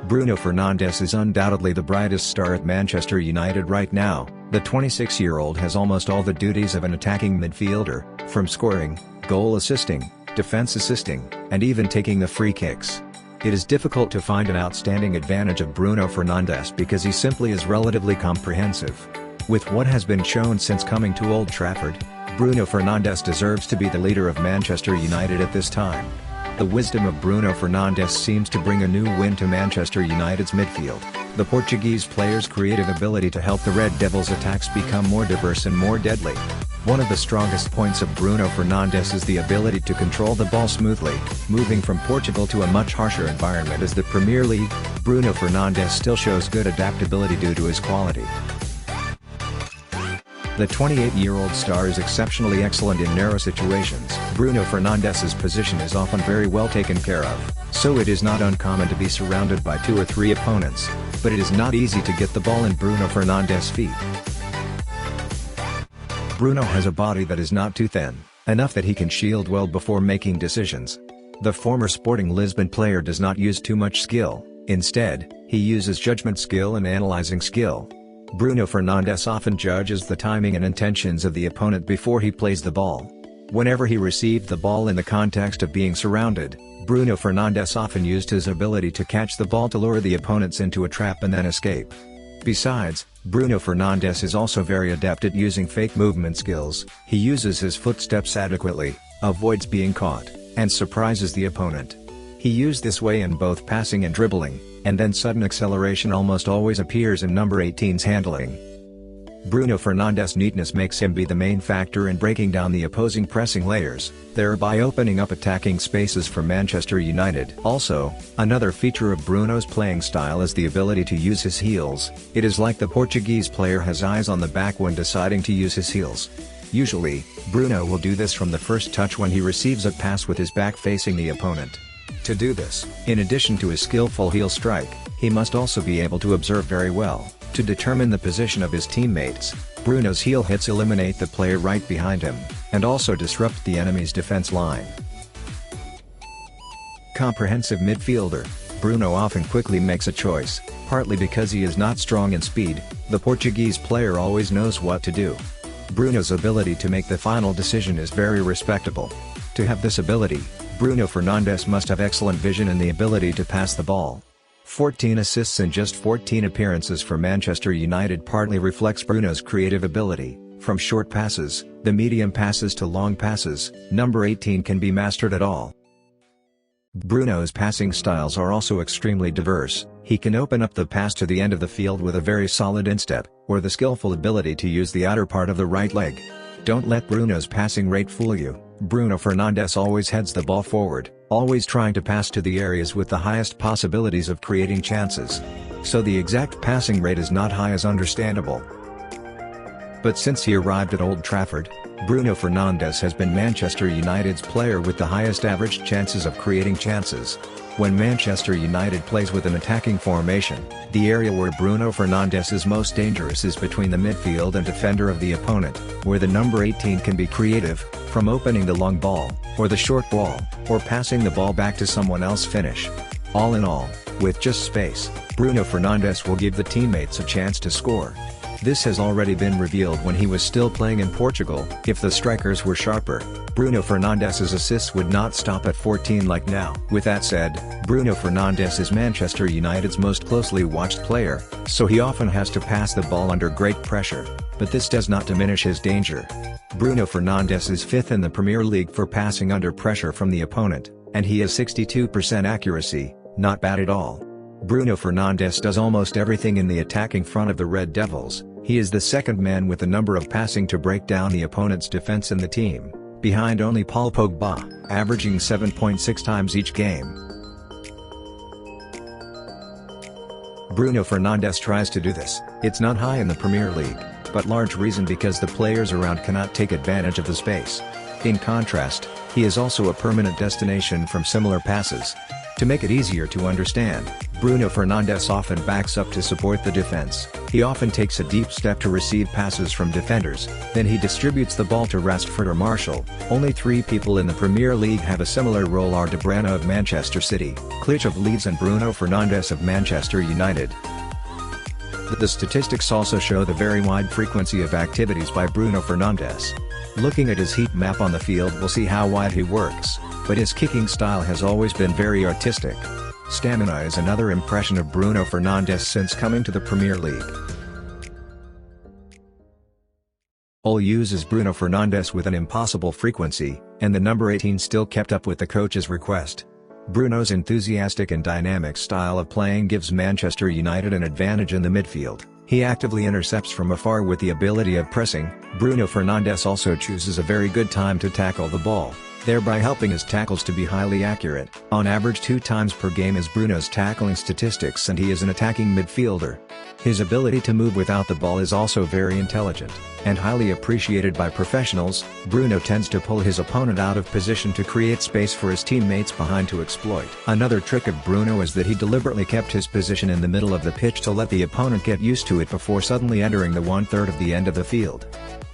Bruno Fernandes is undoubtedly the brightest star at Manchester United right now. The 26-year-old has almost all the duties of an attacking midfielder, from scoring, goal assisting, defense assisting, and even taking the free kicks. It is difficult to find an outstanding advantage of Bruno Fernandes because he simply is relatively comprehensive. With what has been shown since coming to Old Trafford, Bruno Fernandes deserves to be the leader of Manchester United at this time. The wisdom of Bruno Fernandes seems to bring a new wind to Manchester United's midfield. The Portuguese player's creative ability to help the Red Devils' attacks become more diverse and more deadly. One of the strongest points of Bruno Fernandes is the ability to control the ball smoothly. Moving from Portugal to a much harsher environment as the Premier League, Bruno Fernandes still shows good adaptability due to his quality. The 28-year-old star is exceptionally excellent in narrow situations. Bruno Fernandes' position is often very well taken care of, so it is not uncommon to be surrounded by 2 or 3 opponents, but it is not easy to get the ball in Bruno Fernandes' feet. Bruno has a body that is not too thin, enough that he can shield well before making decisions. The former Sporting Lisbon player does not use too much skill, instead, he uses judgment skill and analyzing skill. Bruno Fernandes often judges the timing and intentions of the opponent before he plays the ball. Whenever he received the ball in the context of being surrounded, Bruno Fernandes often used his ability to catch the ball to lure the opponents into a trap and then escape. Besides, Bruno Fernandes is also very adept at using fake movement skills. He uses his footsteps adequately, avoids being caught, and surprises the opponent. He used this way in both passing and dribbling, and then sudden acceleration almost always appears in number 18's handling. Bruno Fernandes' neatness makes him be the main factor in breaking down the opposing pressing layers, thereby opening up attacking spaces for Manchester United. Also, another feature of Bruno's playing style is the ability to use his heels. It is like the Portuguese player has eyes on the back when deciding to use his heels. Usually, Bruno will do this from the first touch when he receives a pass with his back facing the opponent. To do this, in addition to his skillful heel strike, he must also be able to observe very well, to determine the position of his teammates. Bruno's heel hits eliminate the player right behind him, and also disrupt the enemy's defense line. Comprehensive midfielder, Bruno often quickly makes a choice, partly because he is not strong in speed. The Portuguese player always knows what to do. Bruno's ability to make the final decision is very respectable. To have this ability, Bruno Fernandes must have excellent vision and the ability to pass the ball. 14 assists in just 14 appearances for Manchester United partly reflects Bruno's creative ability. From short passes, the medium passes to long passes, number 18 can be mastered at all. Bruno's passing styles are also extremely diverse. He can open up the pass to the end of the field with a very solid instep, or the skillful ability to use the outer part of the right leg. Don't let Bruno's passing rate fool you. Bruno Fernandes always heads the ball forward, always trying to pass to the areas with the highest possibilities of creating chances. So the exact passing rate is not high, as understandable. But since he arrived at Old Trafford, Bruno Fernandes has been Manchester United's player with the highest average chances of creating chances. When Manchester United plays with an attacking formation, the area where Bruno Fernandes is most dangerous is between the midfield and defender of the opponent, where the number 18 can be creative, from opening the long ball, or the short ball, or passing the ball back to someone else finish. All in all, with just space, Bruno Fernandes will give the teammates a chance to score. This has already been revealed when he was still playing in Portugal. If the strikers were sharper, Bruno Fernandes' assists would not stop at 14 like now. With that said, Bruno Fernandes is Manchester United's most closely watched player, so he often has to pass the ball under great pressure, but this does not diminish his danger. Bruno Fernandes is 5th in the Premier League for passing under pressure from the opponent, and he has 62% accuracy, not bad at all. Bruno Fernandes does almost everything in the attacking front of the Red Devils. He is the second man with the number of passing to break down the opponent's defense in the team, behind only Paul Pogba, averaging 7.6 times each game. Bruno Fernandes tries to do this. It's not high in the Premier League, but large reason because the players around cannot take advantage of the space. In contrast, he is also a permanent destination from similar passes. To make it easier to understand, Bruno Fernandes often backs up to support the defense. He often takes a deep step to receive passes from defenders, then he distributes the ball to Rashford or Martial. Only 3 people in the Premier League have a similar role are De Bruyne of Manchester City, Klich of Leeds and Bruno Fernandes of Manchester United. The statistics also show the very wide frequency of activities by Bruno Fernandes. Looking at his heat map on the field we'll see how wide he works, but his kicking style has always been very artistic. Stamina is another impression of Bruno Fernandes since coming to the Premier League. Ole uses Bruno Fernandes with an impossible frequency, and the number 18 still kept up with the coach's request. Bruno's enthusiastic and dynamic style of playing gives Manchester United an advantage in the midfield. He actively intercepts from afar with the ability of pressing. Bruno Fernandes also chooses a very good time to tackle the ball, thereby helping his tackles to be highly accurate. On average 2 times per game is Bruno's tackling statistics and he is an attacking midfielder. His ability to move without the ball is also very intelligent, and highly appreciated by professionals. Bruno tends to pull his opponent out of position to create space for his teammates behind to exploit. Another trick of Bruno is that he deliberately kept his position in the middle of the pitch to let the opponent get used to it before suddenly entering the 1/3 of the end of the field.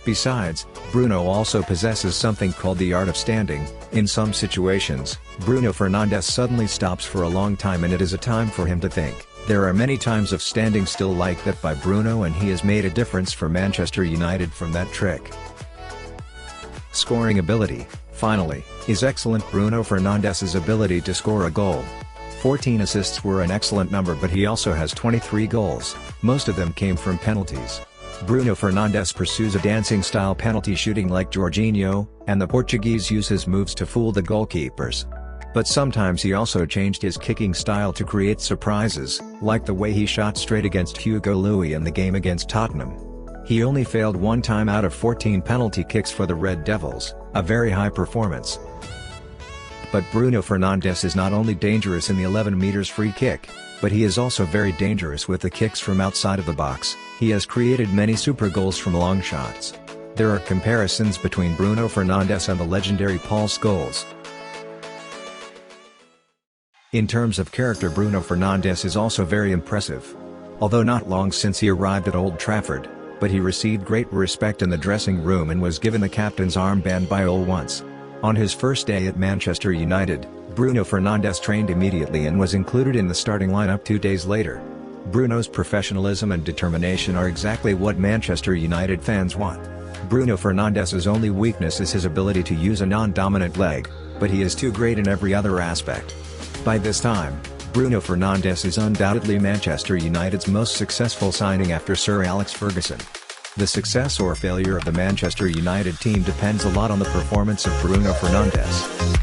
Besides, Bruno also possesses something called the art of standing. In some situations, Bruno Fernandes suddenly stops for a long time and it is a time for him to think. There are many times of standing still like that by Bruno and he has made a difference for Manchester United from that trick. Scoring ability, finally, is excellent. Bruno Fernandes' ability to score a goal. 14 assists were an excellent number but he also has 23 goals, most of them came from penalties. Bruno Fernandes pursues a dancing-style penalty shooting like Jorginho, and the Portuguese use his moves to fool the goalkeepers. But sometimes he also changed his kicking style to create surprises, like the way he shot straight against Hugo Lloris in the game against Tottenham. He only failed 1 time out of 14 penalty kicks for the Red Devils, a very high performance. But Bruno Fernandes is not only dangerous in the 11 meters free kick, but he is also very dangerous with the kicks from outside of the box. He has created many super goals from long shots. There are comparisons between Bruno Fernandes and the legendary Paul Scholes. In terms of character, Bruno Fernandes is also very impressive. Although not long since he arrived at Old Trafford, but he received great respect in the dressing room and was given the captain's armband by Ole once. On his first day at Manchester United, Bruno Fernandes trained immediately and was included in the starting lineup 2 days later. Bruno's professionalism and determination are exactly what Manchester United fans want. Bruno Fernandes' only weakness is his ability to use a non-dominant leg, but he is too great in every other aspect. By this time, Bruno Fernandes is undoubtedly Manchester United's most successful signing after Sir Alex Ferguson. The success or failure of the Manchester United team depends a lot on the performance of Bruno Fernandes.